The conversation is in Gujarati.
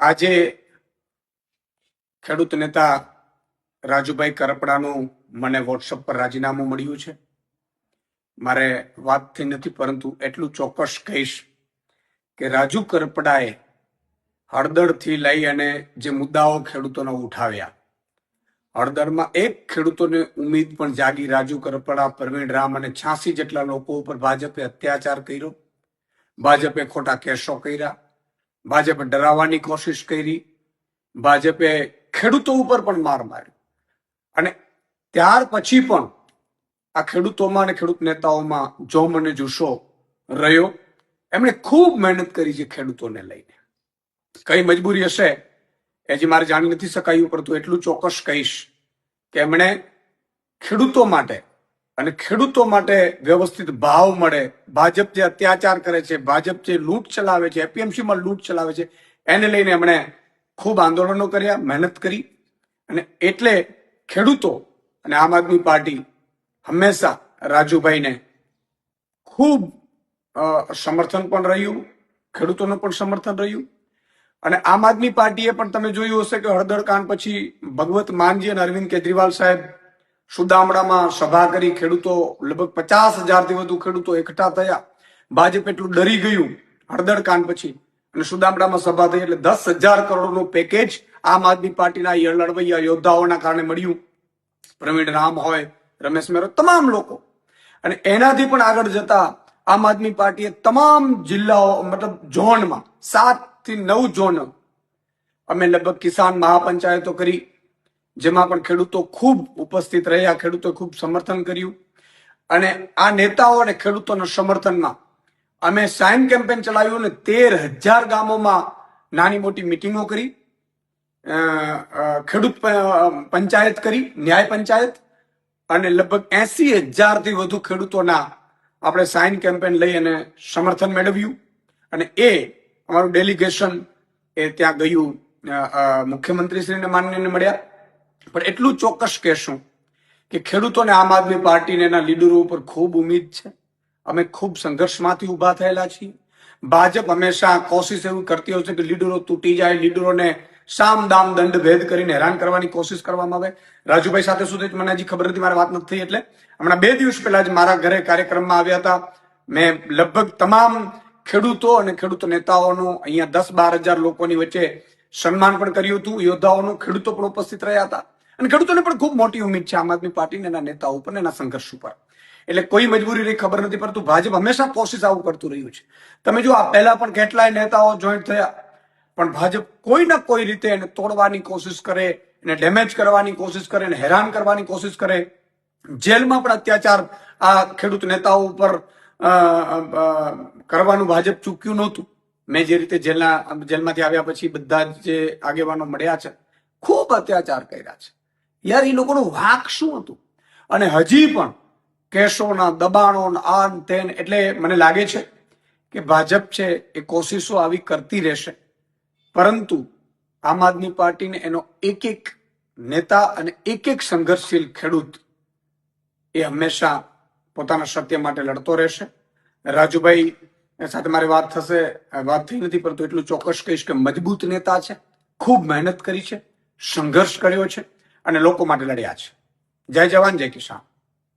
આજે ખેડૂત નેતા રાજુભાઈ કરપડાનું મને વોટ્સઅપ પર રાજીનામું મળ્યું છે. મારે વાતથી નથી, પરંતુ એટલું ચોક્કસ કહીશ કે રાજુ કરપડાએ હળદરથી લઈ અને જે મુદ્દાઓ ખેડૂતોને ઉઠાવ્યા, હળદરમાં એક ખેડૂતોને ઉમ્મીદ પણ જાગી. રાજુ કરપડા, પ્રવીણ રામ અને 86 જેટલા લોકો ઉપર ભાજપે અત્યાચાર કર્યો, ભાજપે ખોટા કેસો કર્યા, ભાજપે ડરાવવાની કોશિશ કરી, ભાજપે ખેડૂતો ઉપર પણ માર માર્યો. અને ત્યાર પછી પણ આ ખેડૂતોમાં અને ખેડૂત નેતાઓમાં જોમ અને જુસ્સો રહ્યો. એમણે ખૂબ મહેનત કરી છે ખેડૂતોને લઈને. કઈ મજબૂરી હશે એ હજી મારે જાણી નથી શકાયું, પરંતુ એટલું ચોક્કસ કહીશ કે એમણે ખેડૂતો માટે અને ખેડૂતો માટે વ્યવસ્થિત ભાવ મળે, ભાજપ જે અત્યાચાર કરે છે, ભાજપ જે લૂંટ ચલાવે છે, એપીએમસીમાં લૂંટ ચલાવે છે, એને લઈને એમણે ખૂબ આંદોલનો કર્યા, મહેનત કરી. અને એટલે ખેડૂતો અને આમ આદમી પાર્ટી હંમેશા રાજુભાઈને ખૂબ સમર્થન પણ રહ્યું, ખેડૂતોનું પણ સમર્થન રહ્યું. અને આમ આદમી પાર્ટીએ પણ તમે જોયું હશે કે હળદર કાંડ પછી ભગવત માનજી અને અરવિંદ કેજરીવાલ સાહેબ સુદામડામાં સભા કરી. ખેડૂતો લગભગ 50,000થી વધુ ખેડૂતો એકઠા થયા. ભાજપ એટલું ડરી ગયું હળદર કાંડ પછી અને સુદામડામાં સભા થઈ, એટલે 10,000 કરોડનું પેકેજ આમ આદમી પાર્ટીના લડવૈયા યોદ્ધાઓના કારણે મળ્યું. પ્રવીણ રામ હોય, રમેશ મેરો, તમામ લોકો. અને એનાથી પણ આગળ જતા આમ આદમી પાર્ટીએ તમામ જિલ્લાઓ, મતલબ ઝોનમાં 7 થી 9 ઝોન અમે લગભગ કિસાન મહાપંચાયતો કરી, જેમાં પણ ખેડૂતો ખૂબ ઉપસ્થિત રહ્યા, ખેડૂતો ખૂબ સમર્થન કર્યું. અને આ નેતાઓ અને ખેડૂતોના સમર્થનમાં અમે સાઇન કેમ્પેન ચલાવ્યું અને 13,000 ગામોમાં નાની મોટી મિટિંગો કરી, ખેડૂત પંચાયત કરી, ન્યાય પંચાયત, અને લગભગ 80,000થી વધુ ખેડૂતોના આપણે સાઇન કેમ્પેન લઈ અને સમર્થન મેળવ્યું. અને એ અમારું ડેલિગેશન એ ત્યાં ગયું, મુખ્યમંત્રીશ્રીને માનનીયને મળ્યા. પણ એટલું ચોક્કસ કહેશું કે ખેડૂતોને આમ આદમી પાર્ટીને એના લીડરો ઉપર ખૂબ ઉમ્મીદ છે. અમે ખૂબ સંઘર્ષમાંથી ઉભા થયેલા છીએ. ભાજપ હંમેશા કોશિશ એવી કરતી હોય છે કે લીડરો તૂટી જાય, લીડરોને સામ દામ દંડ ભેદ કરીને હેરાન કરવાની કોશિશ કરવામાં આવે. રાજુભાઈ સાથે સુધી મને હજી ખબર નથી, મારી વાત નથી થઈ. એટલે હમણાં 2 દિવસ પહેલા જ મારા ઘરે કાર્યક્રમમાં આવ્યા હતા. મેં લગભગ તમામ ખેડૂતો અને ખેડૂત નેતાઓનું અહીંયા 10-12 હજાર લોકોની વચ્ચે સન્માન પણ કર્યું હતું, યોદ્ધાઓનું. ખેડૂતો પણ ઉપસ્થિત રહ્યા હતા. અને ખેડૂતોને પણ ખૂબ મોટી ઉમ્મીદ છે આમ આદમી પાર્ટીને, એના નેતાઓ ઉપર, એના સંઘર્ષ ઉપર. એટલે કોઈ મજબૂરી રહી ખબર નથી, પરંતુ ભાજપ હંમેશા કોશિશ આવું કરતું રહ્યું છે. તમે જો આ પહેલા પણ કેટલાય નેતાઓ જોઈન્ટ થયા, પણ ભાજપ કોઈ ના કોઈ રીતે એને તોડવાની કોશિશ કરે, એને ડેમેજ કરવાની કોશિશ કરે, એને હેરાન કરવાની કોશિશ કરે. જેલમાં પણ અત્યાચાર આ ખેડૂત નેતાઓ ઉપર કરવાનું ભાજપ ચૂક્યું નહોતું. મેં જે રીતે જેલમાંથી આવ્યા પછી બધા જે આગેવાનો મળ્યા છે, ખૂબ અત્યાચાર કર્યા છે. યાર, એ લોકોનો વાંક શું હતું? અને હજી પણ કેસોના દબાણો આન તેન. એટલે મને લાગે છે કે ભાજપ છે એ કોશિશો આવી કરતી રહેશે, પરંતુ આમ આદમી પાર્ટીને એનો એક એક નેતા અને એક એક સંઘર્ષશીલ ખેડૂત એ હંમેશા પોતાના સત્ય માટે લડતો રહેશે. રાજુભાઈ સાથે મારી વાત થઈ નથી, પરંતુ એટલું ચોક્કસ કહીશ કે મજબૂત નેતા છે, ખૂબ મહેનત કરી છે, સંઘર્ષ કર્યો છે અને લોકો માટે લડ્યા છે. જય જવાન, જય કિસાન.